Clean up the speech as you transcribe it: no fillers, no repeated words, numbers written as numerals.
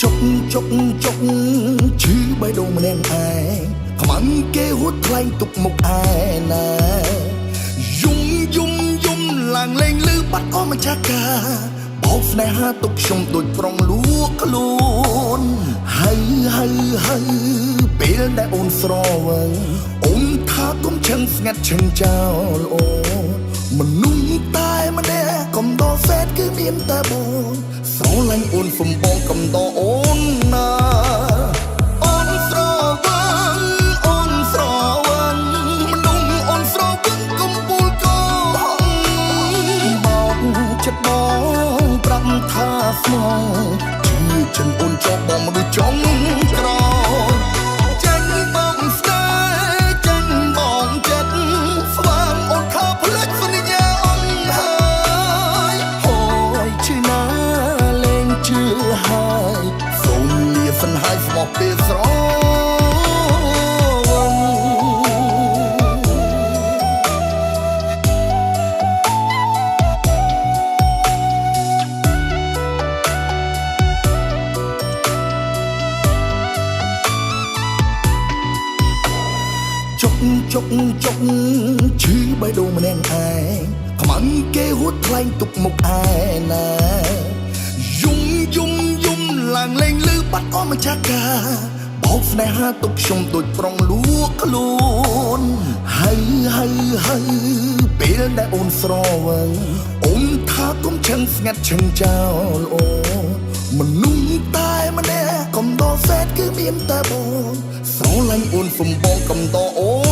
ចុកចុកចុកឈឺបេះដូងម្នាក់ឯងខ្មាំងគេហួតថ្លែងទុកមុខឯណាយំយំយំឡើងលេងលឺបាត់អស់ម្ចាស់កាបោកស្នេហាទុកខ្ញុំដូចប្រុងលួងខ្លួនហើយពេលដែលអូនស្រវឹងអូនថាកុំឈឹងស្ងាត់ឈឹងចោលអូនមនុស្សតែម្នាក់កំដរសេតគឺមានតែបងស្រឡាញ់អូនសំបងកំដរអូនណាអូនស្រវឹងអូនស្រវឹងមនុស្សអូនស្រវឹងកំពូលកោបងចិត្តបងប្រាប់ថាស្មងជឿចិនអូនចោលបងមនុស្សចង់ក្រចាញ់បងស្នេហ៍ចាញ់បងចិត្តស្វាងអូនថាផ្លេចសន្យាអូនហើយហើយឈឺណាលែងជឿហើយសូមលាសិនហើយស្មោះពេលស្រចុកចុកចុកឈឺបេះដូងម្នាក់ឯងខ្មាំងគេហួតថ្លែងទុកមុខឯណាយំយំយំឡើងលេងលឺបាត់អស់ម្ចាស់កាបោកស្នេហាទុកខ្ញុំដូចប្រុងលួងខ្លួនហើយពេលដែលអូនស្រវឹងអូនថាកុំឈឹងស្ងាត់ឈឹងចោលអូមនុស្សតែម្នាក់កំដរសេតគឺមានតែបងស្រឡាញ់អូនសំបងកំដរអូន